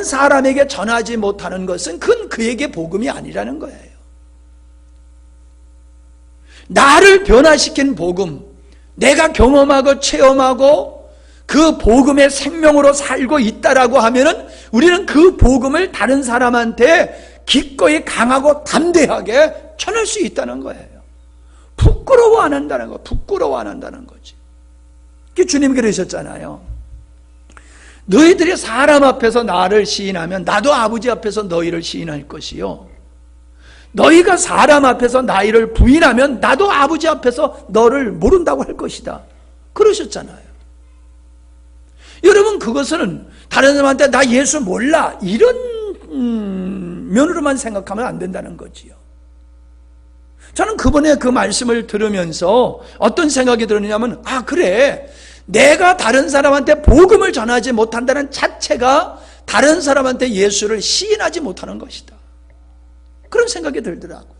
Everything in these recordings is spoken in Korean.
사람에게 전하지 못하는 것은 그건 그에게 복음이 아니라는 거예요. 나를 변화시킨 복음, 내가 경험하고 체험하고 그 복음의 생명으로 살고 있다라고 하면은 우리는 그 복음을 다른 사람한테 기꺼이 강하고 담대하게 전할 수 있다는 거예요. 부끄러워 안 한다는 거, 부끄러워 안 한다는 거지. 주님 그러셨잖아요. 너희들이 사람 앞에서 나를 시인하면 나도 아버지 앞에서 너희를 시인할 것이요, 너희가 사람 앞에서 나를 부인하면 나도 아버지 앞에서 너를 모른다고 할 것이다. 그러셨잖아요. 여러분, 그것은 다른 사람한테 나 예수 몰라 이런 면으로만 생각하면 안 된다는 거지요. 저는 그번에 그 말씀을 들으면서 어떤 생각이 들었냐면, 아 그래, 내가 다른 사람한테 복음을 전하지 못한다는 자체가 다른 사람한테 예수를 시인하지 못하는 것이다, 그런 생각이 들더라고.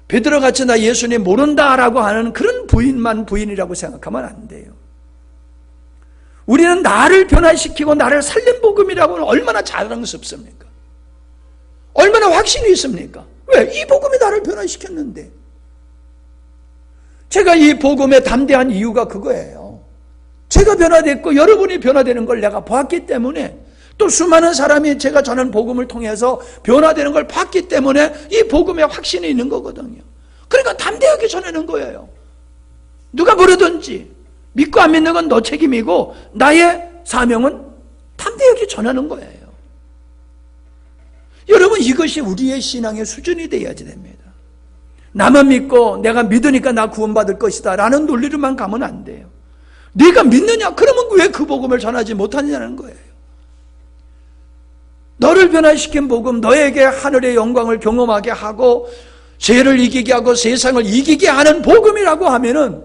베드로같이 나 예수님 모른다라고 하는 그런 부인만 부인이라고 생각하면 안 돼요. 우리는 나를 변화시키고 나를 살린 복음이라고는 얼마나 자랑스럽습니까? 얼마나 확신이 있습니까? 왜? 이 복음이 나를 변화시켰는데. 제가 이 복음에 담대한 이유가 그거예요. 제가 변화됐고 여러분이 변화되는 걸 내가 봤기 때문에, 또 수많은 사람이 제가 전한 복음을 통해서 변화되는 걸 봤기 때문에 이 복음에 확신이 있는 거거든요. 그러니까 담대하게 전하는 거예요. 누가 뭐라든지 믿고 안 믿는 건 너 책임이고 나의 사명은 담대하게 전하는 거예요. 여러분, 이것이 우리의 신앙의 수준이 되어야지 됩니다. 나만 믿고 내가 믿으니까 나 구원받을 것이다 라는 논리로만 가면 안 돼요. 네가 믿느냐? 그러면 왜 그 복음을 전하지 못하느냐는 거예요. 너를 변화시킨 복음, 너에게 하늘의 영광을 경험하게 하고 죄를 이기게 하고 세상을 이기게 하는 복음이라고 하면은,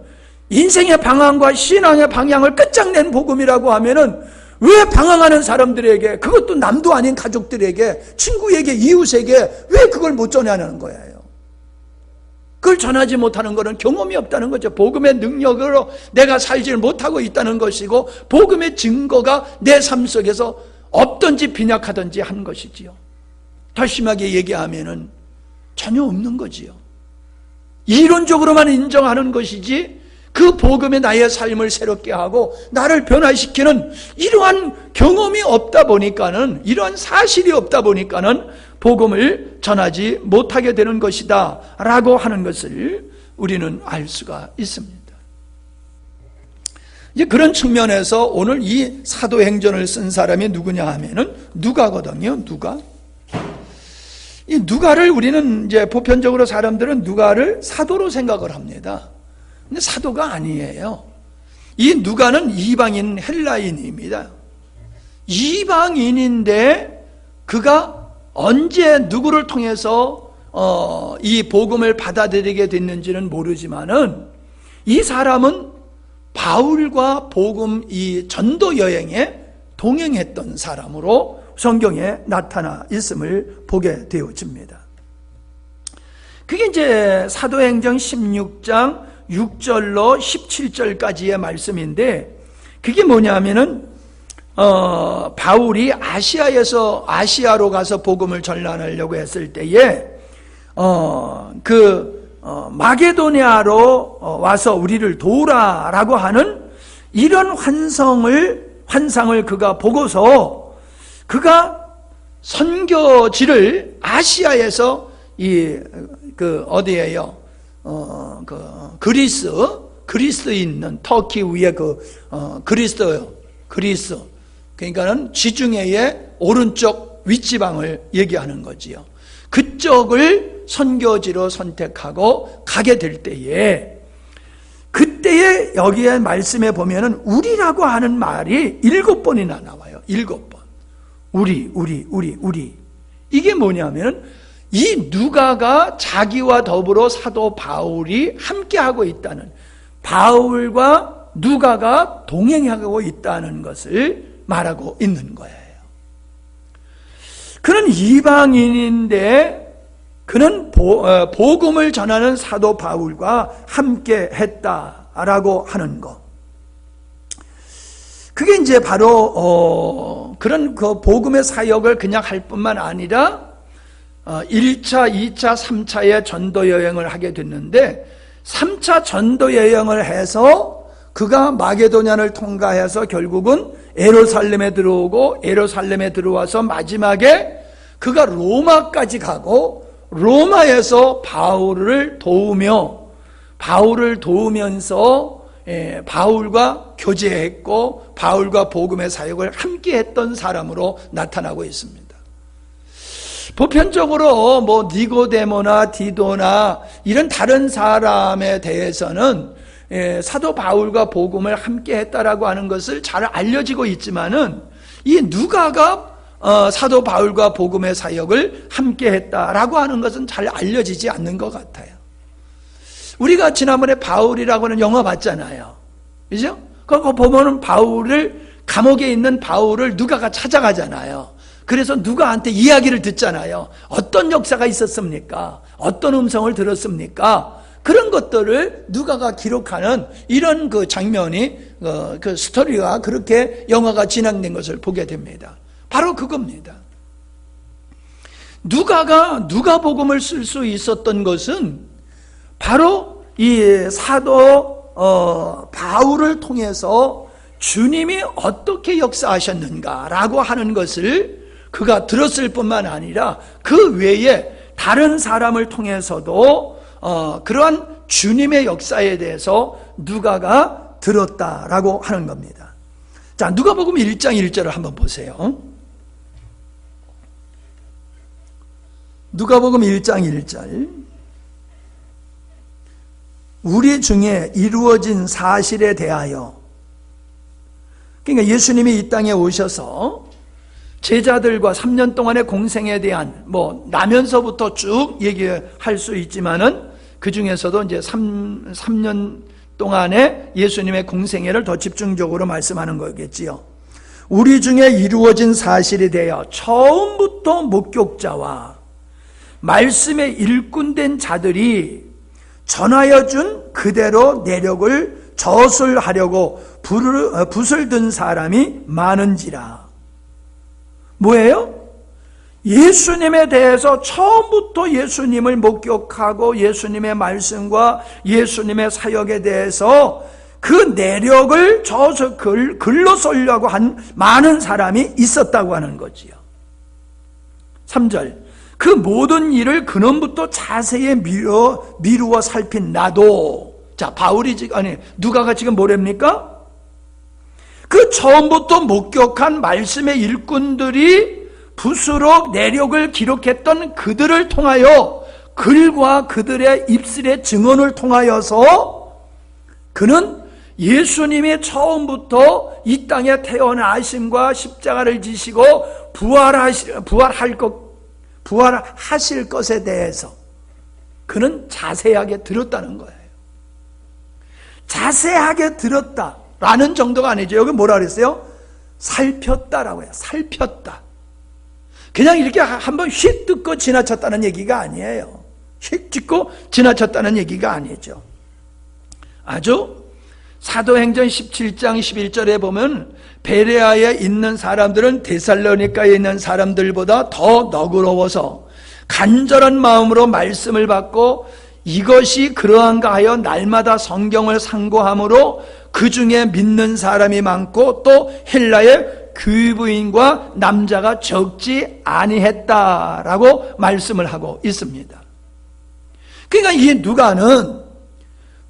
인생의 방향과 신앙의 방향을 끝장낸 복음이라고 하면은, 왜 방황하는 사람들에게, 그것도 남도 아닌 가족들에게, 친구에게, 이웃에게 왜 그걸 못 전하는 거예요? 그걸 전하지 못하는 것은 경험이 없다는 거죠. 복음의 능력으로 내가 살지를 못하고 있다는 것이고, 복음의 증거가 내 삶 속에서 없든지 빈약하든지 한 것이지요. 더 심하게 얘기하면은 전혀 없는 거지요. 이론적으로만 인정하는 것이지 그 복음이 나의 삶을 새롭게 하고 나를 변화시키는 이러한 경험이 없다 보니까는, 이러한 사실이 없다 보니까는 복음을 전하지 못하게 되는 것이다 라고 하는 것을 우리는 알 수가 있습니다. 이제 그런 측면에서 오늘 이 사도행전을 쓴 사람이 누구냐 하면은 누가거든요. 누가. 이 누가를 우리는 이제 보편적으로 사람들은 누가를 사도로 생각을 합니다. 근데 사도가 아니에요. 이 누가는 이방인 헬라인입니다. 이방인인데 그가 언제 누구를 통해서 이 복음을 받아들이게 됐는지는 모르지만은, 이 사람은 바울과 복음 이 전도 여행에 동행했던 사람으로 성경에 나타나 있음을 보게 되어집니다. 그게 이제 사도행전 16장 6절로 17절까지의 말씀인데, 그게 뭐냐면은 바울이 아시아로 가서 복음을 전하려고 했을 때에 마게도니아로 와서 우리를 도우라라고 하는 이런 환상을 그가 보고서, 그가 선교지를 아시아에서 어디에요? 그리스 있는 터키 위에 그리스, 그러니까는 지중해의 오른쪽 윗지방을 얘기하는 거지요. 그쪽을 선교지로 선택하고 가게 될 때에, 그때에 여기에 말씀에 보면은 우리라고 하는 말이 7번이나 나와요. 7번. 우리. 이게 뭐냐면은, 이 누가가 자기와 더불어 사도 바울이 함께하고 있다는, 바울과 누가가 동행하고 있다는 것을 말하고 있는 거예요. 그는 이방인인데 그는 복음을 전하는 사도 바울과 함께 했다라고 하는 것. 그게 이제 바로 그런 그 복음의 사역을 그냥 할 뿐만 아니라 1차, 2차, 3차의 전도 여행을 하게 됐는데 3차 전도 여행을 해서 그가 마게도냐를 통과해서 결국은 예루살렘에 들어오고 예루살렘에 들어와서 마지막에 그가 로마까지 가고 로마에서 바울을 도우면서 바울과 교제했고 바울과 복음의 사역을 함께 했던 사람으로 나타나고 있습니다. 보편적으로 뭐 니고데모나 디도나 이런 다른 사람에 대해서는 사도 바울과 복음을 함께 했다라고 하는 것을 잘 알려지고 있지만은 이 누가가 사도 바울과 복음의 사역을 함께 했다라고 하는 것은 잘 알려지지 않는 것 같아요. 우리가 지난번에 바울이라고 하는 영화 봤잖아요. 그죠? 그거 보면은 감옥에 있는 바울을 누가가 찾아가잖아요. 그래서 누가한테 이야기를 듣잖아요. 어떤 역사가 있었습니까? 어떤 음성을 들었습니까? 그런 것들을 누가가 기록하는 이런 그 장면이, 그 스토리가 그렇게 영화가 진행된 것을 보게 됩니다. 바로 그겁니다. 누가가 누가복음을 쓸 수 있었던 것은 바로 이 사도 바울을 통해서 주님이 어떻게 역사하셨는가라고 하는 것을 그가 들었을 뿐만 아니라 그 외에 다른 사람을 통해서도 그러한 주님의 역사에 대해서 누가가 들었다라고 하는 겁니다. 자, 누가복음 1장 1절을 한번 보세요. 누가복음 1장 1절. 우리 중에 이루어진 사실에 대하여, 그러니까 예수님이 이 땅에 오셔서 제자들과 3년 동안의 공생에 대한 나면서부터 쭉 얘기할 수 있지만은 그 중에서도 이제 3년 동안의 예수님의 공생애를 더 집중적으로 말씀하는 거겠지요. 우리 중에 이루어진 사실에 대하여 처음부터 목격자와 말씀에 일꾼된 자들이 전하여 준 그대로 내력을 저술하려고 붓을 든 사람이 많은지라. 뭐예요? 예수님에 대해서 처음부터 예수님을 목격하고 예수님의 말씀과 예수님의 사역에 대해서 그 내력을 글로 쓰려고 한 많은 사람이 있었다고 하는 거지요. 3절. 그 모든 일을 근원부터 자세히 미루어 살핀 나도. 자, 누가가 지금 뭐랍니까? 그 처음부터 목격한 말씀의 일꾼들이 붓으로 내력을 기록했던 그들을 통하여 글과 그들의 입술의 증언을 통하여서 그는 예수님이 처음부터 이 땅에 태어나심과 십자가를 지시고 부활하실 것에 대해서 그는 자세하게 들었다는 거예요. 자세하게 들었다라는 정도가 아니죠. 여기 뭐라 그랬어요? 살폈다라고 해요. 살폈다. 그냥 이렇게 한번 휙 듣고 지나쳤다는 얘기가 아니에요. 휙 듣고 지나쳤다는 얘기가 아니죠. 아주 사도행전 17장 11절에 보면 베레아에 있는 사람들은 데살로니가에 있는 사람들보다 더 너그러워서 간절한 마음으로 말씀을 받고 이것이 그러한가 하여 날마다 성경을 상고함으로 그 중에 믿는 사람이 많고 또 헬라의 귀부인과 남자가 적지 아니했다라고 말씀을 하고 있습니다. 그러니까 이 누가는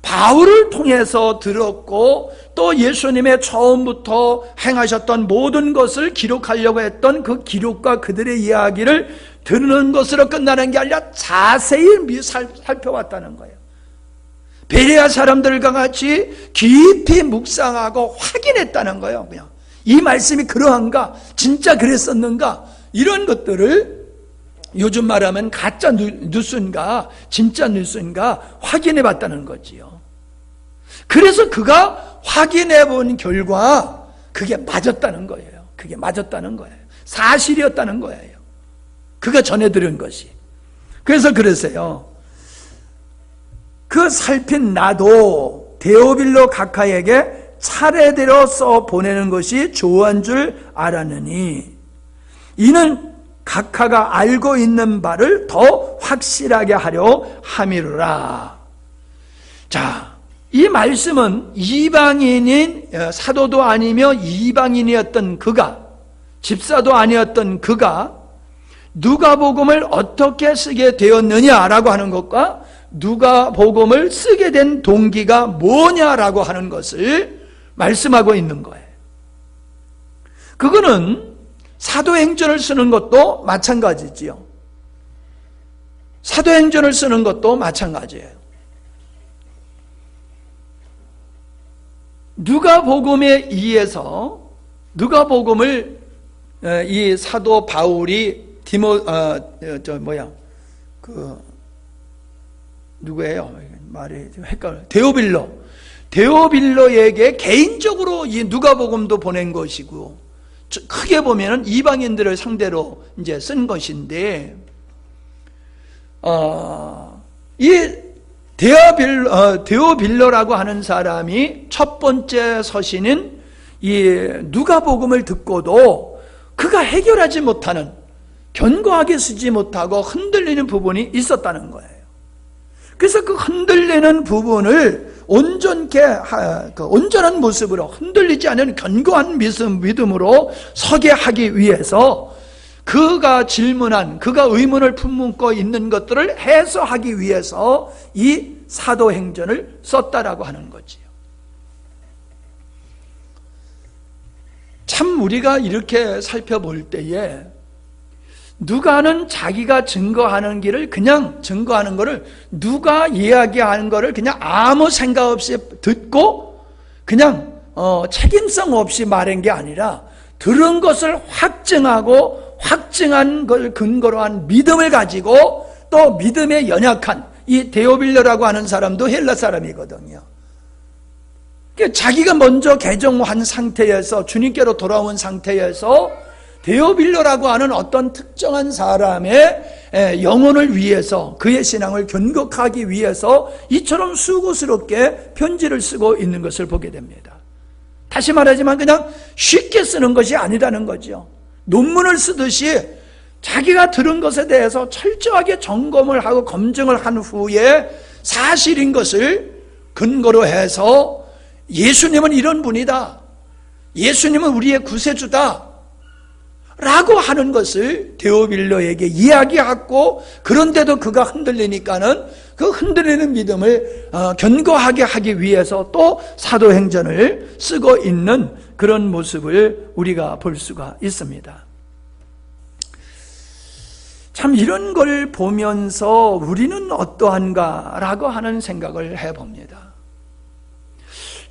바울을 통해서 들었고 또 예수님의 처음부터 행하셨던 모든 것을 기록하려고 했던 그 기록과 그들의 이야기를 듣는 것으로 끝나는 게 아니라 자세히 살펴봤다는 거예요. 베레아 사람들과 같이 깊이 묵상하고 확인했다는 거예요. 그냥 이 말씀이 그러한가? 진짜 그랬었는가? 이런 것들을 요즘 말하면 가짜 뉴스인가 진짜 뉴스인가 확인해 봤다는 거지요. 그래서 그가 확인해 본 결과 그게 맞았다는 거예요. 그게 맞았다는 거예요. 사실이었다는 거예요. 그가 전해 들은 것이. 그래서 그랬어요. 그 살핀 나도 데오빌로 각하에게 차례대로 써 보내는 것이 좋은 줄 알았느니 이는 각하가 알고 있는 바를 더 확실하게 하려 함이로라. 자, 이 말씀은 이방인인 사도도 아니며 이방인이었던 그가, 집사도 아니었던 그가 누가복음을 어떻게 쓰게 되었느냐라고 하는 것과 누가복음을 쓰게 된 동기가 뭐냐라고 하는 것을 말씀하고 있는 거예요. 그거는 사도행전을 쓰는 것도 마찬가지지요. 사도행전을 쓰는 것도 마찬가지예요. 누가복음에 의해서 누가복음을 이 사도 바울이 누구예요? 말이 헷갈려. 데오빌로에게 개인적으로 이 누가복음도 보낸 것이고, 크게 보면은 이방인들을 상대로 이제 쓴 것인데, 이 데오빌로라고 하는 사람이 첫 번째 서신인 이 누가복음을 듣고도 그가 해결하지 못하는, 견고하게 쓰지 못하고 흔들리는 부분이 있었다는 거예요. 그래서 그 흔들리는 부분을 온전한 모습으로, 흔들리지 않은 견고한 믿음으로 서게 하기 위해서 그가 질문한, 그가 의문을 품고 있는 것들을 해소하기 위해서 이 사도행전을 썼다라고 하는 거지요. 참 우리가 이렇게 살펴볼 때에 누가는 자기가 증거하는 길을 그냥 증거하는 거를, 누가 이야기하는 거를 그냥 아무 생각 없이 듣고 그냥 책임성 없이 말한 게 아니라 들은 것을 확증하고 확증한 걸 근거로 한 믿음을 가지고, 또 믿음에 연약한 이 데오빌로라고 하는 사람도 헬라 사람이거든요. 자기가 먼저 개종한 상태에서, 주님께로 돌아온 상태에서 데오빌로라고 하는 어떤 특정한 사람의 영혼을 위해서, 그의 신앙을 견고하기 위해서 이처럼 수고스럽게 편지를 쓰고 있는 것을 보게 됩니다. 다시 말하지만 그냥 쉽게 쓰는 것이 아니라는 거죠. 논문을 쓰듯이 자기가 들은 것에 대해서 철저하게 점검을 하고 검증을 한 후에 사실인 것을 근거로 해서 예수님은 이런 분이다, 예수님은 우리의 구세주다 라고 하는 것을 데오빌로에게 이야기하고, 그런데도 그가 흔들리니까는 그 흔들리는 믿음을 견고하게 하기 위해서 또 사도행전을 쓰고 있는 그런 모습을 우리가 볼 수가 있습니다. 참 이런 걸 보면서 우리는 어떠한가라고 하는 생각을 해봅니다.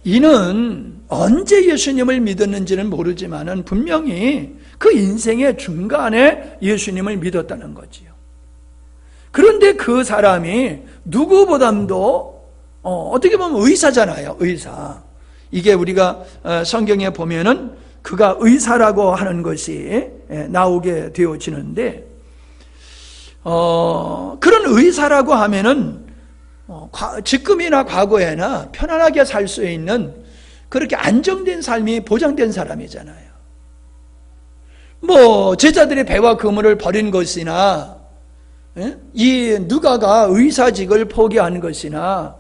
이는 언제 예수님을 믿었는지는 모르지만은 분명히 그 인생의 중간에 예수님을 믿었다는 거지요. 그런데 그 사람이 누구보다도 어떻게 보면 의사잖아요. 의사. 이게 우리가 성경에 보면은 그가 의사라고 하는 것이 나오게 되어지는데, 그런 의사라고 하면은 지금이나 과거에나 편안하게 살 수 있는, 그렇게 안정된 삶이 보장된 사람이잖아요. 제자들이 배와 그물을 버린 것이나, 이 누가가 의사직을 포기한 것이나,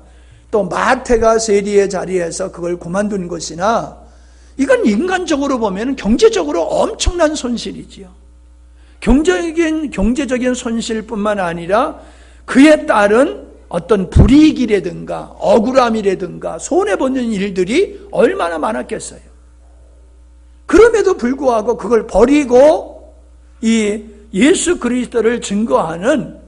또 마태가 세리의 자리에서 그걸 그만둔 것이나, 이건 인간적으로 보면 경제적으로 엄청난 손실이지요. 경제적인 손실뿐만 아니라 그에 따른 어떤 불이익이라든가 억울함이라든가 손해보는 일들이 얼마나 많았겠어요. 그럼에도 불구하고 그걸 버리고 이 예수 그리스도를 증거하는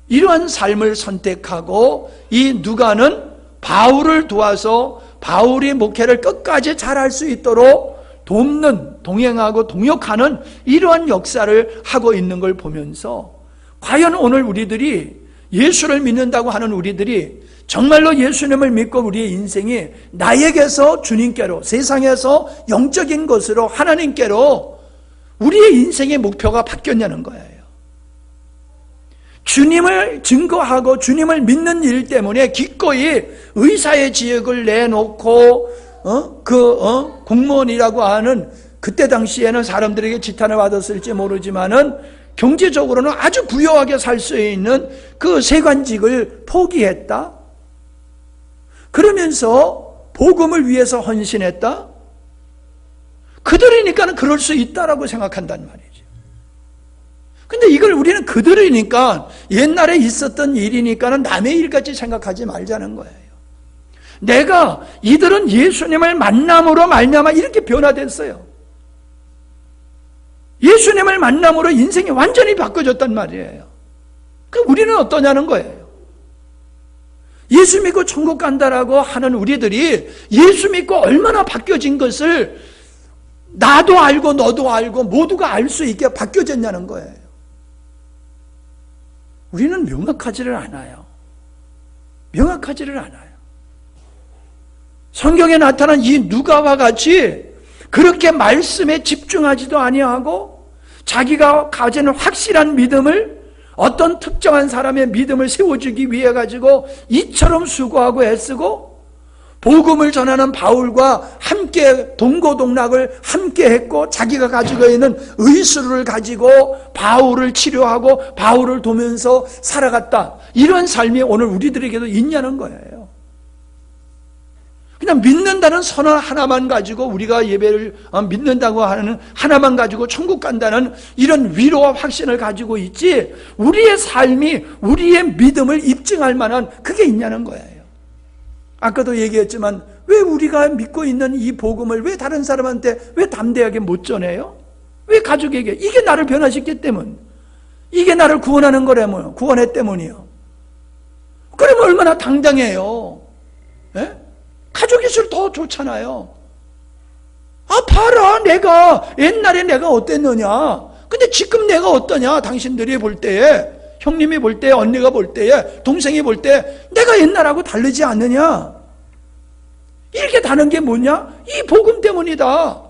이러한 삶을 선택하고, 이 누가는 바울을 도와서 바울이 목회를 끝까지 잘할 수 있도록 돕는, 동행하고 동역하는 이러한 역사를 하고 있는 걸 보면서, 과연 오늘 우리들이 예수를 믿는다고 하는 우리들이 정말로 예수님을 믿고 우리의 인생이 나에게서 주님께로, 세상에서 영적인 것으로 하나님께로 우리의 인생의 목표가 바뀌었냐는 거예요. 주님을 증거하고 주님을 믿는 일 때문에 기꺼이 의사의 직을 내놓고 공무원이라고 하는 그때 당시에는 사람들에게 지탄을 받았을지 모르지만은 경제적으로는 아주 부유하게 살 수 있는 그 세관직을 포기했다. 그러면서 복음을 위해서 헌신했다. 그들이니까는 그럴 수 있다라고 생각한단 말이죠. 근데 이걸 우리는 그들이니까 옛날에 있었던 일이니까는 남의 일같이 생각하지 말자는 거예요. 이들은 예수님을 만남으로 말미암아 이렇게 변화됐어요. 예수님을 만남으로 인생이 완전히 바꿔졌단 말이에요. 그럼 우리는 어떠냐는 거예요. 예수 믿고 천국 간다라고 하는 우리들이 예수 믿고 얼마나 바뀌어진 것을 나도 알고 너도 알고 모두가 알 수 있게 바뀌어졌냐는 거예요. 우리는 명확하지를 않아요. 명확하지를 않아요. 성경에 나타난 이 누가와 같이 그렇게 말씀에 집중하지도 아니하고 자기가 가지는 확실한 믿음을 어떤 특정한 사람의 믿음을 세워주기 위해 가지고 이처럼 수고하고 애쓰고 복음을 전하는 바울과 함께 동고동락을 함께 했고 자기가 가지고 있는 의술을 가지고 바울을 치료하고 바울을 도면서 살아갔다. 이런 삶이 오늘 우리들에게도 있냐는 거예요. 그냥 믿는다는 선언 하나만 가지고 우리가 예배를 믿는다고 하는 하나만 가지고 천국 간다는 이런 위로와 확신을 가지고 있지 우리의 삶이 우리의 믿음을 입증할 만한 그게 있냐는 거예요. 아까도 얘기했지만 왜 우리가 믿고 있는 이 복음을 왜 다른 사람한테 왜 담대하게 못 전해요? 왜 가족에게? 이게 나를 변화시켰기 때문, 이게 나를 구원하는 거라면 구원했 때문이요. 그러면 얼마나 당당해요. 예? 가족일수록 더 좋잖아요. 아 봐라, 옛날에 내가 어땠느냐, 근데 지금 내가 어떠냐. 당신들이 볼 때에, 형님이 볼 때, 언니가 볼 때에, 동생이 볼 때 내가 옛날하고 다르지 않느냐. 이렇게 다른 게 뭐냐? 이 복음 때문이다.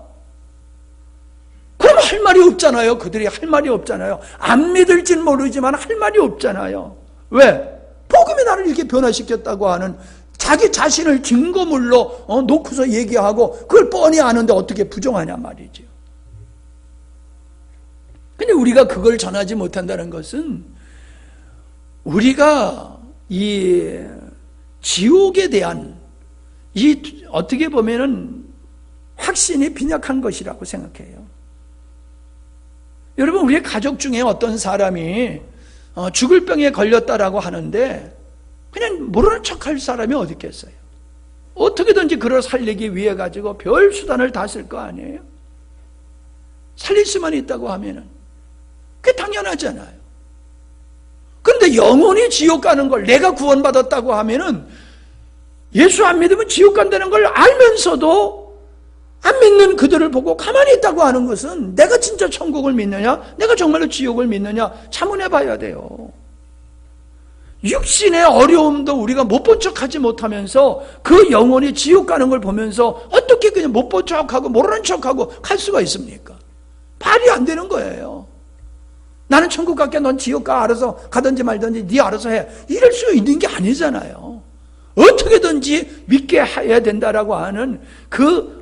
그럼 할 말이 없잖아요. 그들이 할 말이 없잖아요. 안 믿을진 모르지만 할 말이 없잖아요. 왜? 복음이 나를 이렇게 변화시켰다고 하는 자기 자신을 증거물로 놓고서 얘기하고 그걸 뻔히 아는데 어떻게 부정하냐 말이죠. 근데 우리가 그걸 전하지 못한다는 것은 우리가 이 지옥에 대한 이 어떻게 보면은 확신이 빈약한 것이라고 생각해요. 여러분, 우리의 가족 중에 어떤 사람이 죽을 병에 걸렸다라고 하는데 그냥 모르는 척할 사람이 어디 있겠어요? 어떻게든지 그를 살리기 위해 가지고 별 수단을 다 쓸 거 아니에요? 살릴 수만 있다고 하면은 그게 당연하잖아요. 그런데 영원히 지옥 가는 걸 내가 구원받았다고 하면은 예수 안 믿으면 지옥 간다는 걸 알면서도 안 믿는 그들을 보고 가만히 있다고 하는 것은 내가 진짜 천국을 믿느냐, 내가 정말로 지옥을 믿느냐 자문해 봐야 돼요. 육신의 어려움도 우리가 못 본 척하지 못하면서 그 영혼이 지옥 가는 걸 보면서 어떻게 그냥 못 본 척하고 모르는 척하고 갈 수가 있습니까? 말이 안 되는 거예요. 나는 천국 갈게, 넌 지옥 가, 알아서 가든지 말든지 네 알아서 해, 이럴 수 있는 게 아니잖아요. 어떻게든지 믿게 해야 된다라고 하는 그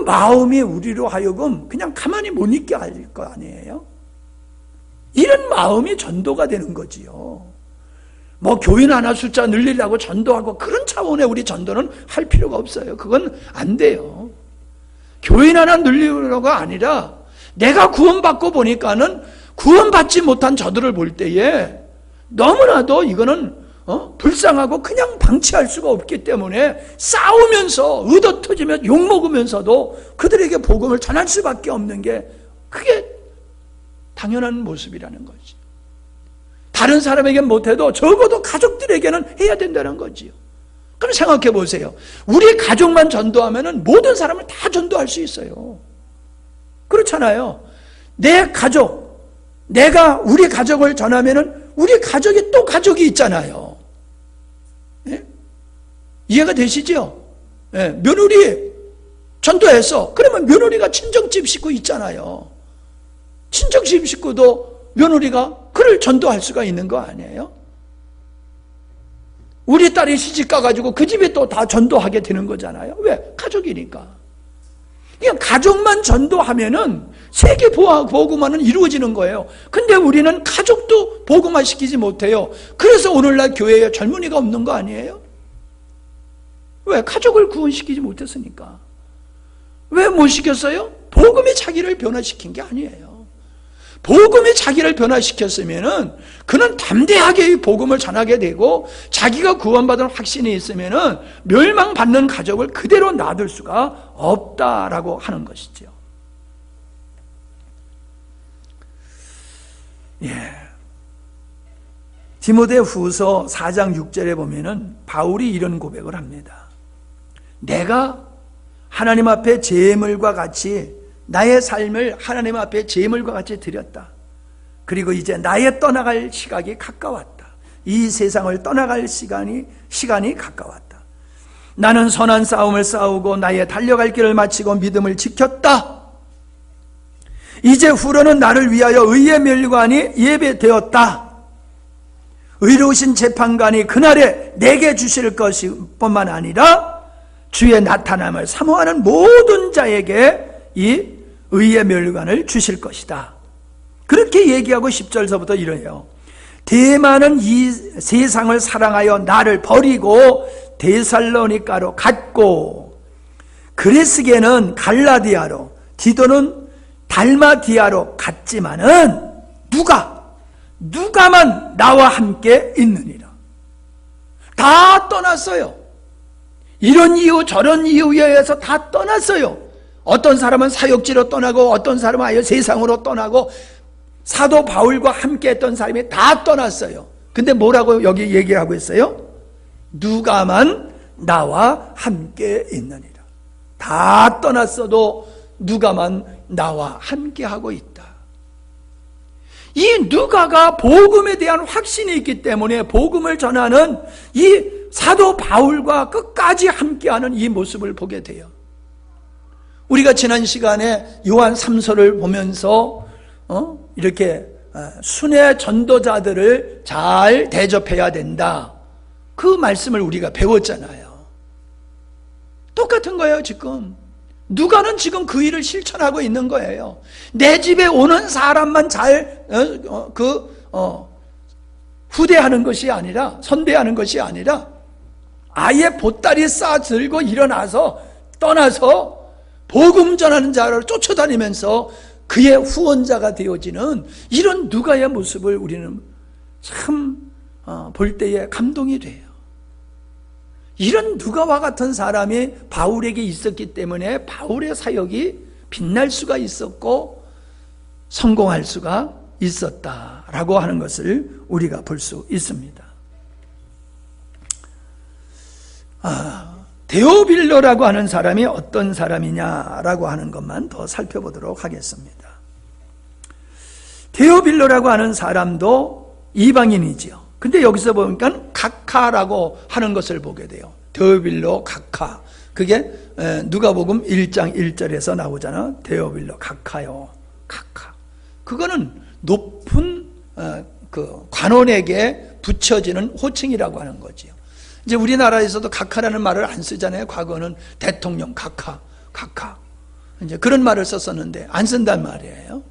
마음이 우리로 하여금 그냥 가만히 못 있게 할 거 아니에요? 이런 마음이 전도가 되는 거지요. 뭐 교인 하나 숫자 늘리려고 전도하고 그런 차원의 우리 전도는 할 필요가 없어요. 그건 안 돼요. 교인 하나 늘리려고가 아니라 내가 구원받고 보니까는 구원받지 못한 저들을 볼 때에 너무나도 이거는 불쌍하고 그냥 방치할 수가 없기 때문에 싸우면서 의도터지며 욕먹으면서도 그들에게 복음을 전할 수밖에 없는 게 그게 당연한 모습이라는 거지. 다른 사람에게는 못해도 적어도 가족들에게는 해야 된다는 거지요. 그럼 생각해 보세요. 우리 가족만 전도하면은 모든 사람을 다 전도할 수 있어요. 그렇잖아요. 내 가족, 내가 우리 가족을 전하면은 우리 가족이 또 가족이 있잖아요. 예? 이해가 되시죠? 예, 며느리 전도해서 그러면 며느리가 친정집 식구 있잖아요. 친정집 식구도 며느리가 그를 전도할 수가 있는 거 아니에요? 우리 딸이 시집 가가지고 그 집에 또 다 전도하게 되는 거잖아요. 왜? 가족이니까. 그냥 가족만 전도하면은 세계 복음화는 이루어지는 거예요. 근데 우리는 가족도 복음화 시키지 못해요. 그래서 오늘날 교회에 젊은이가 없는 거 아니에요? 왜? 가족을 구원시키지 못했으니까. 왜 못 시켰어요? 복음이 자기를 변화시킨 게 아니에요. 복음이 자기를 변화시켰으면은 그는 담대하게 이 복음을 전하게 되고 자기가 구원받은 확신이 있으면은 멸망받는 가족을 그대로 놔둘 수가 없다라고 하는 것이죠. 예. 디모데후서 4장 6절에 보면은 바울이 이런 고백을 합니다. 내가 하나님 앞에 제물과 같이 나의 삶을 하나님 앞에 제물과 같이 드렸다. 그리고 이제 나의 떠나갈 시각이 가까웠다. 이 세상을 떠나갈 시간이 가까웠다. 나는 선한 싸움을 싸우고 나의 달려갈 길을 마치고 믿음을 지켰다. 이제 후로는 나를 위하여 의의 멸관이 예배되었다. 의로우신 재판관이 그날에 내게 주실 것이 뿐만 아니라 주의 나타남을 사모하는 모든 자에게 이 의의 멸관을 주실 것이다. 그렇게 얘기하고 10절서부터 이래요. 대만은 이 세상을 사랑하여 나를 버리고 데살로니가로 갔고 그레스게는 갈라디아로 디도는 달마디아로 갔지만은 누가만 나와 함께 있느니라. 다 떠났어요. 이런 이유 저런 이유에 의해서 다 떠났어요. 어떤 사람은 사역지로 떠나고 어떤 사람은 아예 세상으로 떠나고 사도 바울과 함께 했던 사람이 다 떠났어요. 근데 뭐라고 여기 얘기하고 있어요? 누가만 나와 함께 있느니라. 다 떠났어도 누가만 나와 함께 하고 있다. 이 누가가 복음에 대한 확신이 있기 때문에 복음을 전하는 이 사도 바울과 끝까지 함께하는 이 모습을 보게 돼요. 우리가 지난 시간에 요한 3서를 보면서 이렇게 순회 전도자들을 잘 대접해야 된다. 그 말씀을 우리가 배웠잖아요. 똑같은 거예요, 지금. 누가는 지금 그 일을 실천하고 있는 거예요. 내 집에 오는 사람만 잘 후대하는 것이 아니라, 선대하는 것이 아니라 아예 보따리 싸 들고 일어나서 떠나서 복음 전하는 자를 쫓아다니면서 그의 후원자가 되어지는 이런 누가의 모습을 우리는 참 볼 때에 감동이 돼요. 이런 누가와 같은 사람이 바울에게 있었기 때문에 바울의 사역이 빛날 수가 있었고 성공할 수가 있었다라고 하는 것을 우리가 볼 수 있습니다. 데오빌로라고 하는 사람이 어떤 사람이냐라고 하는 것만 더 살펴보도록 하겠습니다. 데오빌로라고 하는 사람도 이방인이지요. 근데 여기서 보니까 각하라고 하는 것을 보게 돼요. 데오빌로 각하. 그게 누가복음 1장 1절에서 나오잖아. 데오빌로 각하요. 각하. 그거는 높은 그 관원에게 붙여지는 호칭이라고 하는 거지요. 이제 우리나라에서도 각하라는 말을 안 쓰잖아요. 과거는 대통령 각하. 이제 그런 말을 썼었는데 안 쓴단 말이에요.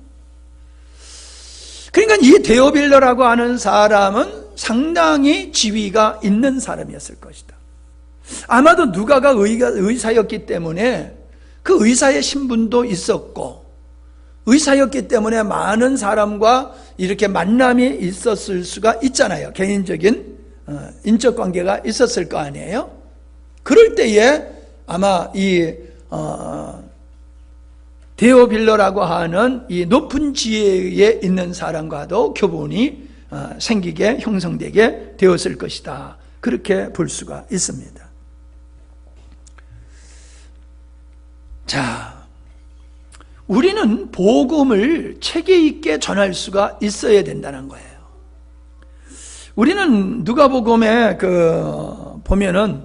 그러니까 이 데오빌로라고 하는 사람은 상당히 지위가 있는 사람이었을 것이다. 아마도 누가가 의사였기 때문에 그 의사의 신분도 있었고 의사였기 때문에 많은 사람과 이렇게 만남이 있었을 수가 있잖아요. 개인적인 인적 관계가 있었을 거 아니에요. 그럴 때에 아마 이 데오빌로라고 하는 이 높은 지위에 있는 사람과도 교분이 생기게 형성되게 되었을 것이다. 그렇게 볼 수가 있습니다. 자, 우리는 복음을 체계 있게 전할 수가 있어야 된다는 거예요. 우리는 누가복음에 보면은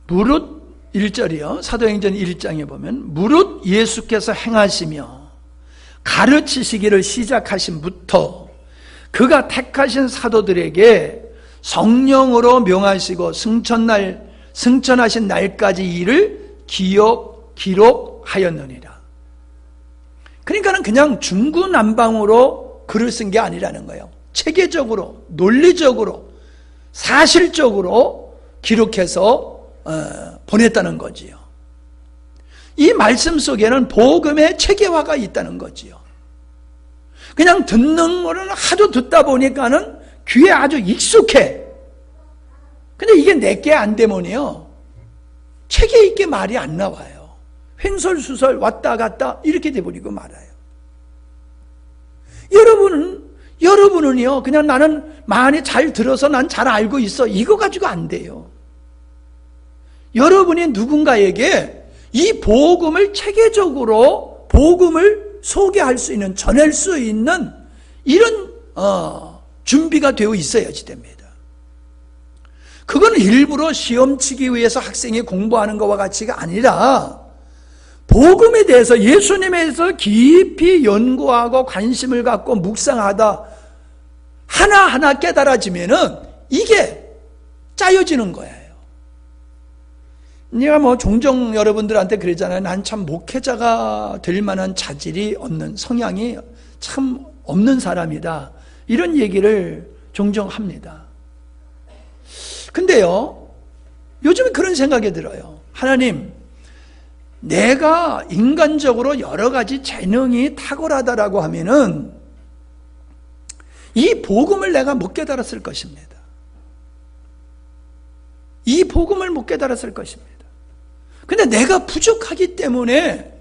무릇 1절이요. 사도행전 1장에 보면 무릇 예수께서 행하시며 가르치시기를 시작하신부터 그가 택하신 사도들에게 성령으로 명하시고 승천하신 날까지 이를 기록하였느니라. 그러니까는 그냥 중구난방으로 글을 쓴 게 아니라는 거예요. 체계적으로, 논리적으로, 사실적으로 기록해서 보냈다는 거지요. 이 말씀 속에는 복음의 체계화가 있다는 거지요. 그냥 듣는 거는 하도 듣다 보니까는 귀에 아주 익숙해. 근데 이게 내게 안 되면요, 체계 있게 말이 안 나와요. 횡설수설 왔다 갔다 이렇게 돼버리고 말아요. 여러분은요, 그냥 나는 많이 잘 들어서 난 잘 알고 있어, 이거 가지고 안 돼요. 여러분이 누군가에게 이 복음을 체계적으로 복음을 소개할 수 있는, 전할 수 있는 이런 준비가 되어 있어야지 됩니다. 그건 일부러 시험치기 위해서 학생이 공부하는 것과 같이가 아니라 복음에 대해서, 예수님에 대해서 깊이 연구하고 관심을 갖고 묵상하다 하나하나 깨달아지면은 이게 짜여지는 거예요. 내가 종종 여러분들한테 그러잖아요. 난 참 목회자가 될 만한 자질이 없는, 성향이 참 없는 사람이다, 이런 얘기를 종종 합니다. 근데요, 요즘에 그런 생각이 들어요. 하나님, 내가 인간적으로 여러 가지 재능이 탁월하다라고 하면은 이 복음을 내가 못 깨달았을 것입니다. 이 복음을 못 깨달았을 것입니다. 근데 내가 부족하기 때문에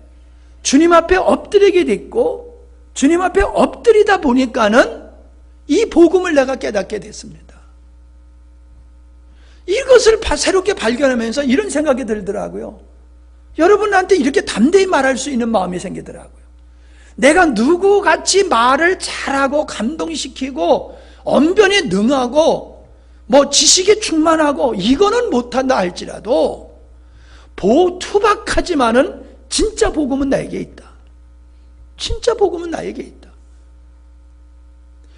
주님 앞에 엎드리게 됐고, 주님 앞에 엎드리다 보니까는 이 복음을 내가 깨닫게 됐습니다. 이것을 새롭게 발견하면서 이런 생각이 들더라고요. 여러분한테 이렇게 담대히 말할 수 있는 마음이 생기더라고요. 내가 누구같이 말을 잘하고 감동시키고 언변에 능하고 지식에 충만하고 이거는 못한다 할지라도 투박하지만은 진짜 복음은 나에게 있다. 진짜 복음은 나에게 있다.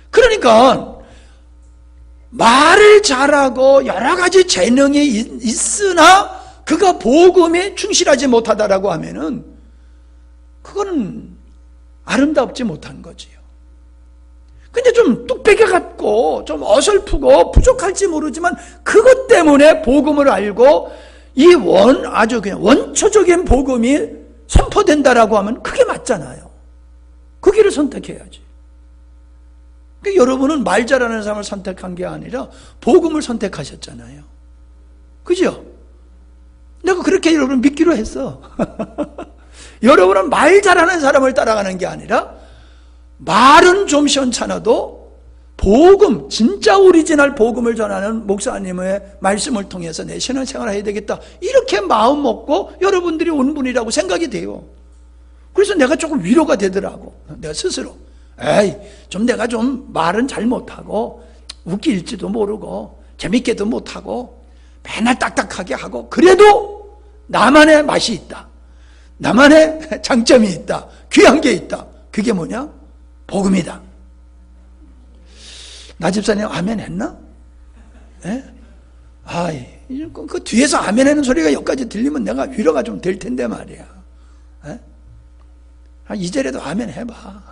그러니까 말을 잘하고 여러 가지 재능이 있으나 그가 복음에 충실하지 못하다라고 하면은 그거는 아름답지 못한 거지요. 근데 좀 뚝배기 같고 좀 어설프고 부족할지 모르지만 그것 때문에 복음을 알고 이 아주 그냥 원초적인 복음이 선포된다라고 하면 그게 맞잖아요. 그 길을 선택해야지. 그러니까 여러분은 말 잘하는 사람을 선택한 게 아니라 복음을 선택하셨잖아요. 그죠? 내가 그렇게 여러분을 믿기로 했어. 여러분은 말 잘하는 사람을 따라가는 게 아니라 말은 좀 시원찮아도 복음, 진짜 오리지널 복음을 전하는 목사님의 말씀을 통해서 내 신앙생활을 해야 되겠다, 이렇게 마음 먹고 여러분들이 온 분이라고 생각이 돼요. 그래서 내가 조금 위로가 되더라고. 내가 스스로 좀 내가 좀 말은 잘 못하고 웃길지도 모르고 재밌게도 못하고 맨날 딱딱하게 하고, 그래도 나만의 맛이 있다, 나만의 장점이 있다, 귀한 게 있다. 그게 뭐냐? 복음이다. 나 집사님 아멘 했나? 예? 그 뒤에서 아멘 하는 소리가 여기까지 들리면 내가 위로가 좀 될 텐데 말이야. 예? 2절에도 아멘 해봐.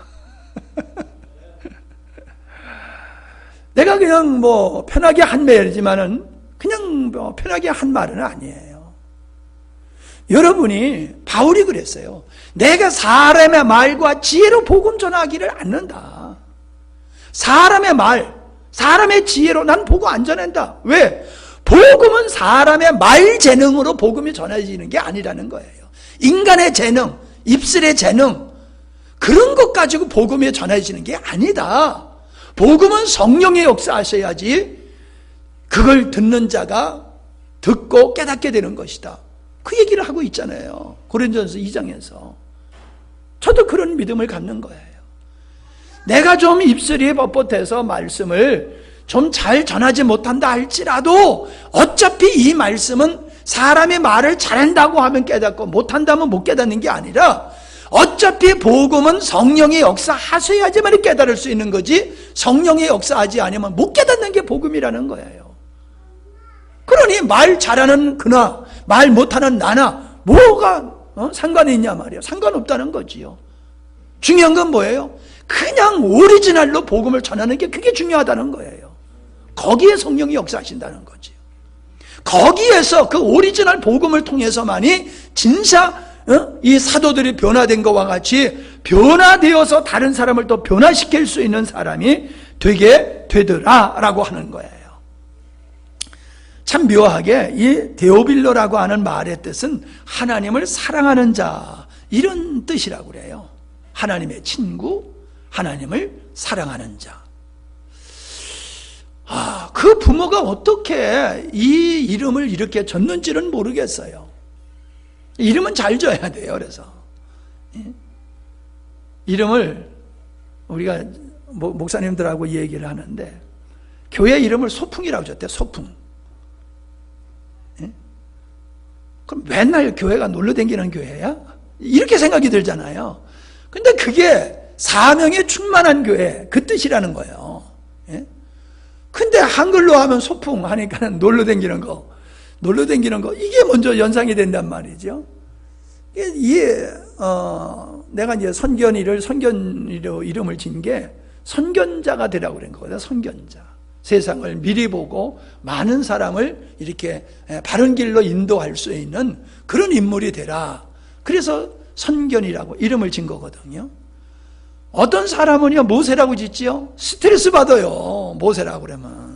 내가 그냥 편하게 한 말이지만은 그냥 편하게 한 말은 아니에요. 여러분이, 바울이 그랬어요. 내가 사람의 말과 지혜로 복음 전하기를 않는다. 사람의 말, 사람의 지혜로 난 복음 안 전한다. 왜? 복음은 사람의 말 재능으로 복음이 전해지는 게 아니라는 거예요. 인간의 재능, 입술의 재능, 그런 것 가지고 복음이 전해지는 게 아니다. 복음은 성령의 역사하셔야지 그걸 듣는 자가 듣고 깨닫게 되는 것이다. 그 얘기를 하고 있잖아요. 고린도전서 2장에서. 저도 그런 믿음을 갖는 거예요. 내가 좀 입술이 뻣뻣해서 말씀을 좀 잘 전하지 못한다 할지라도 어차피 이 말씀은 사람의 말을 잘한다고 하면 깨닫고 못한다면 못 깨닫는 게 아니라 어차피 복음은 성령의 역사하셔야지만 깨달을 수 있는 거지, 성령의 역사하지 않으면 못 깨닫는 게 복음이라는 거예요. 그러니 말 잘하는 그나 말 못하는 나나 뭐가 상관이 있냐 말이에요. 상관없다는 거지요. 중요한 건 뭐예요? 그냥 오리지널로 복음을 전하는 게 그게 중요하다는 거예요. 거기에 성령이 역사하신다는 거지요. 거기에서 그 오리지널 복음을 통해서만이 진짜 이 사도들이 변화된 것과 같이 변화되어서 다른 사람을 또 변화시킬 수 있는 사람이 되게 되더라라고 하는 거예요. 참 묘하게 이 데오빌로라고 하는 말의 뜻은 하나님을 사랑하는 자, 이런 뜻이라고 그래요. 하나님의 친구, 하나님을 사랑하는 자. 그 부모가 어떻게 이 이름을 이렇게 줬는지는 모르겠어요. 이름은 잘 줘야 돼요. 그래서 이름을 우리가 목사님들하고 얘기를 하는데 교회 이름을 소풍이라고 줬대. 소풍. 그럼 맨날 교회가 놀러 다니는 교회야? 이렇게 생각이 들잖아요. 근데 그게 사명에 충만한 교회, 그 뜻이라는 거예요. 근데 한글로 하면 소풍 하니까는 놀러 다니는 거, 이게 먼저 연상이 된단 말이죠. 내가 이제 선견이로 이름을 진 게 선견자가 되라고 그런 거거든. 선견자. 세상을 미리 보고 많은 사람을 이렇게 바른 길로 인도할 수 있는 그런 인물이 되라. 그래서 선견이라고 이름을 진 거거든요. 어떤 사람은요, 모세라고 짓지요? 스트레스 받아요. 모세라고 그러면.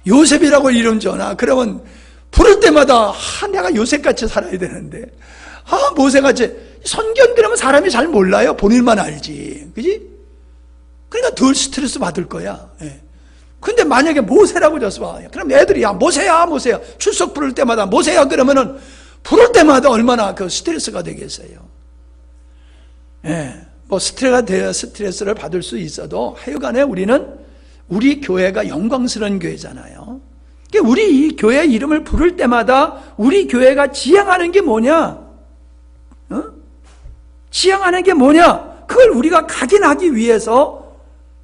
요셉이라고 이름 줘나? 그러면 부를 때마다 내가 요셉같이 살아야 되는데 모세같이. 선견 그러면 사람이 잘 몰라요. 본인만 알지. 그지? 그러니까 덜 스트레스 받을 거야. 예. 근데 만약에 모세라고 줬어. 그럼 애들이 모세야 출석 부를 때마다 모세야 그러면은 부를 때마다 얼마나 그 스트레스가 되겠어요. 예. 스트레스를 받을 수 있어도 하여간에 우리 교회가 영광스러운 교회잖아요. 그러니까 우리 이 교회 이름을 부를 때마다 우리 교회가 지향하는 게 뭐냐? 지향하는 게 뭐냐? 그걸 우리가 각인하기 위해서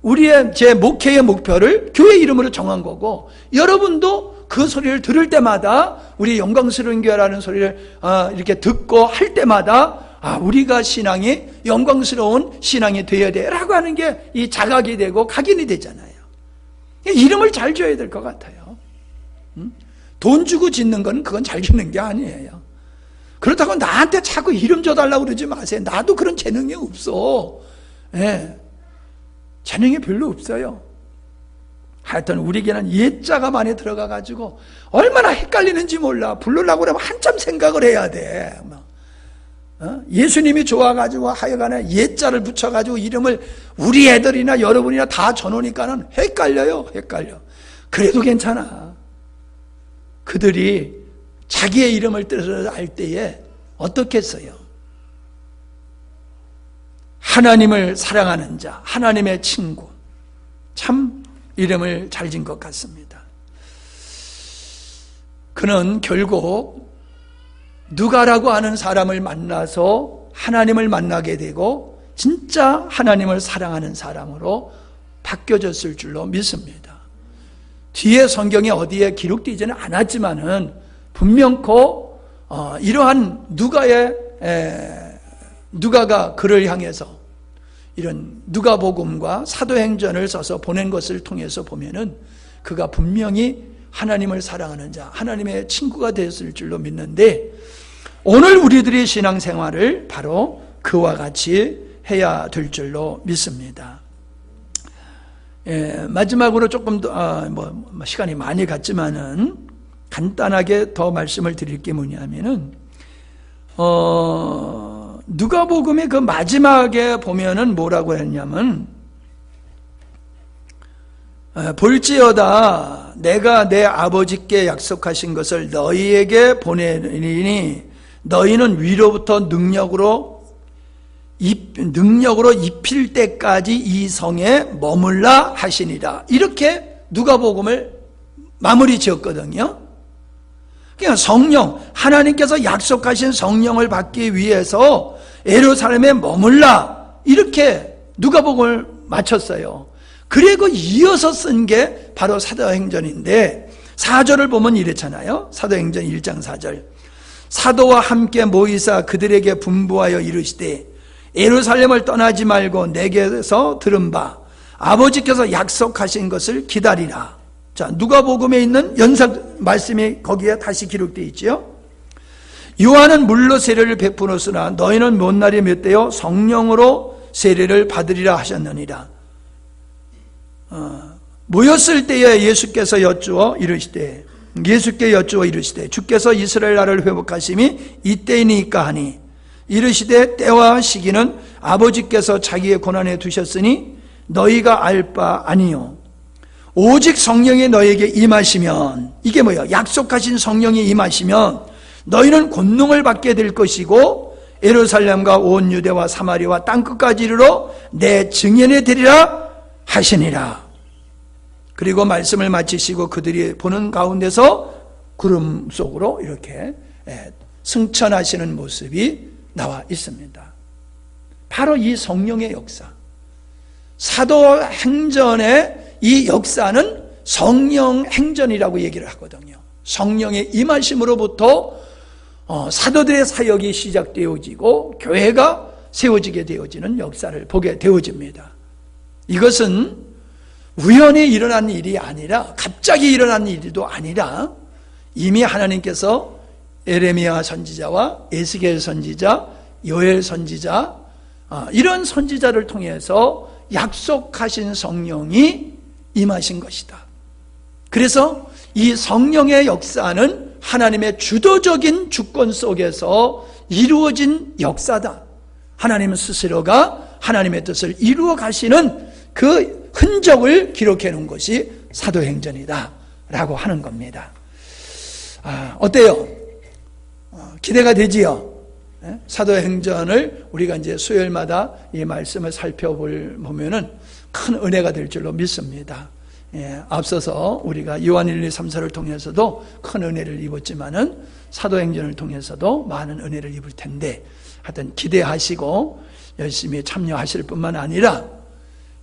우리의 제 목회의 목표를 교회 이름으로 정한 거고, 여러분도 그 소리를 들을 때마다 우리 영광스러운 교회라는 소리를 이렇게 듣고 할 때마다 우리가 신앙이 영광스러운 신앙이 되어야 돼라고 하는 게 이 자각이 되고 각인이 되잖아요. 이름을 잘 줘야 될 것 같아요. 돈 주고 짓는 건 그건 잘 짓는 게 아니에요. 그렇다고 나한테 자꾸 이름 줘달라고 그러지 마세요. 나도 그런 재능이 없어. 예. 재능이 별로 없어요. 하여튼 우리 교회는 예자가 많이 들어가가지고 얼마나 헷갈리는지 몰라. 부르려고 그러면 한참 생각을 해야 돼. 예수님이 좋아가지고 하여간에 예자를 붙여가지고 이름을 우리 애들이나 여러분이나 다 줘놓으니까는 헷갈려. 그래도 괜찮아. 그들이 자기의 이름을 뜻을 알 때에 어떻게 했어요? 하나님을 사랑하는 자, 하나님의 친구. 참 이름을 잘 진 것 같습니다. 그는 결국 누가라고 하는 사람을 만나서 하나님을 만나게 되고 진짜 하나님을 사랑하는 사람으로 바뀌어졌을 줄로 믿습니다. 뒤에 성경에 어디에 기록되지는 않았지만은 분명코 이러한 누가가 그를 향해서 이런 누가복음과 사도행전을 써서 보낸 것을 통해서 보면은 그가 분명히 하나님을 사랑하는 자, 하나님의 친구가 되었을 줄로 믿는데, 오늘 우리들의 신앙생활을 바로 그와 같이 해야 될 줄로 믿습니다. 마지막으로 조금 더 시간이 많이 갔지만은 간단하게 더 말씀을 드릴 게 뭐냐면은 누가복음의 그 마지막에 보면은 뭐라고 했냐면, 볼지어다 내가 내 아버지께 약속하신 것을 너희에게 보내리니 너희는 위로부터 능력으로 입힐 때까지 이 성에 머물라 하시니라. 이렇게 누가복음을 마무리 지었거든요. 그러니까 성령, 하나님께서 약속하신 성령을 받기 위해서 예루살렘에 머물라 이렇게 누가복음을 마쳤어요. 그리고 이어서 쓴 게 바로 사도행전인데 4절을 보면 이랬잖아요. 사도행전 1장 4절. 사도와 함께 모이사 그들에게 분부하여 이르시되 예루살렘을 떠나지 말고 내게서 들은 바 아버지께서 약속하신 것을 기다리라. 자, 누가복음에 있는 연상 말씀이 거기에 다시 기록되어 있지요. 요한은 물로 세례를 베푸었으나 너희는 몇 날이 몇 되어 성령으로 세례를 받으리라 하셨느니라. 모였을 때에 예수께 여쭈어 이르시되 주께서 이스라엘 나라를 회복하심이 이때이니까 하니 이르시되 때와 시기는 아버지께서 자기의 고난에 두셨으니 너희가 알 바 아니요 오직 성령이 너에게 임하시면, 이게 뭐예요? 약속하신 성령이 임하시면 너희는 권능을 받게 될 것이고 예루살렘과 온 유대와 사마리아와 땅끝까지 이르러 내 증인이 되리라 하시니라. 그리고 말씀을 마치시고 그들이 보는 가운데서 구름 속으로 이렇게 승천하시는 모습이 나와 있습니다. 바로 이 성령의 역사, 사도행전의 이 역사는 성령 행전이라고 얘기를 하거든요. 성령의 임하심으로부터 사도들의 사역이 시작되어지고 교회가 세워지게 되어지는 역사를 보게 되어집니다. 이것은 우연히 일어난 일이 아니라, 갑자기 일어난 일도 아니라 이미 하나님께서 에레미야 선지자와 에스겔 선지자, 요엘 선지자, 이런 선지자를 통해서 약속하신 성령이 임하신 것이다. 그래서 이 성령의 역사는 하나님의 주도적인 주권 속에서 이루어진 역사다. 하나님 스스로가 하나님의 뜻을 이루어 가시는 그 흔적을 기록해 놓은 것이 사도행전이다 라고 하는 겁니다. 어때요? 기대가 되지요? 사도행전을 우리가 이제 수요일마다 이 말씀을 살펴보면은 큰 은혜가 될 줄로 믿습니다. 앞서서 우리가 요한 1, 2, 3, 4를 통해서도 큰 은혜를 입었지만은 사도행전을 통해서도 많은 은혜를 입을 텐데, 하여튼 기대하시고 열심히 참여하실 뿐만 아니라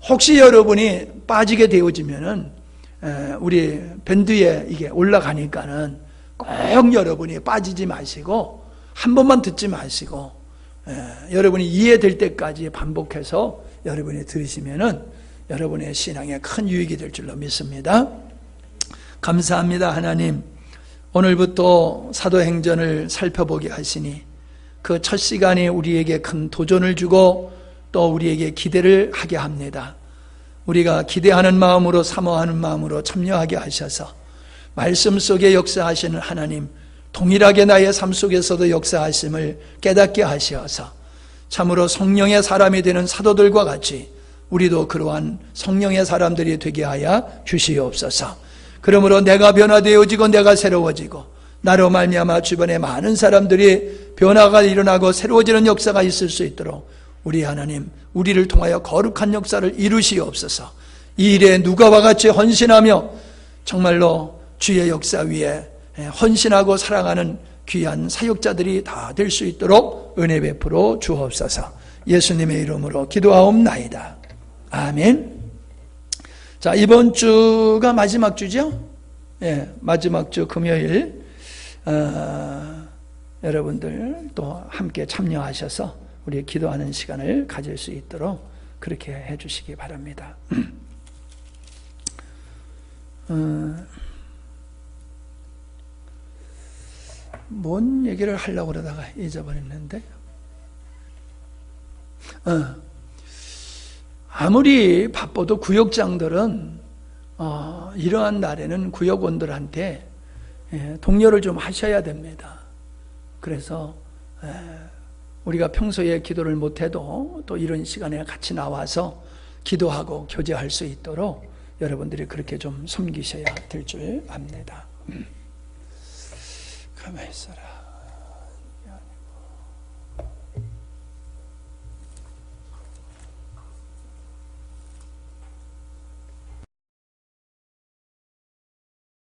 혹시 여러분이 빠지게 되어지면은 우리 밴드에 이게 올라가니까는 꼭 여러분이 빠지지 마시고 한 번만 듣지 마시고 여러분이 이해될 때까지 반복해서 여러분이 들으시면은 여러분의 신앙에 큰 유익이 될 줄로 믿습니다. 감사합니다. 하나님, 오늘부터 사도행전을 살펴보게 하시니 그 첫 시간이 우리에게 큰 도전을 주고 또 우리에게 기대를 하게 합니다. 우리가 기대하는 마음으로, 사모하는 마음으로 참여하게 하셔서 말씀 속에 역사하시는 하나님, 동일하게 나의 삶 속에서도 역사하심을 깨닫게 하시어서 참으로 성령의 사람이 되는 사도들과 같이 우리도 그러한 성령의 사람들이 되게 하여 주시옵소서. 그러므로 내가 변화되어지고 내가 새로워지고 나로 말미암아 주변에 많은 사람들이 변화가 일어나고 새로워지는 역사가 있을 수 있도록 우리 하나님, 우리를 통하여 거룩한 역사를 이루시옵소서. 이 일에 누가와 같이 헌신하며 정말로 주의 역사 위에 헌신하고 사랑하는 귀한 사역자들이 다 될 수 있도록 은혜 베풀어 주옵소서. 예수님의 이름으로 기도하옵나이다. 아멘. 자, 이번 주가 마지막 주죠? 마지막 주 금요일 여러분들 또 함께 참여하셔서 우리 기도하는 시간을 가질 수 있도록 그렇게 해주시기 바랍니다. 뭔 얘기를 하려고 그러다가 잊어버렸는데, 아무리 바빠도 구역장들은 이러한 날에는 구역원들한테 독려를 좀 하셔야 됩니다. 그래서 우리가 평소에 기도를 못해도 또 이런 시간에 같이 나와서 기도하고 교제할 수 있도록 여러분들이 그렇게 좀 섬기셔야 될 줄 압니다. 가만히 있어라.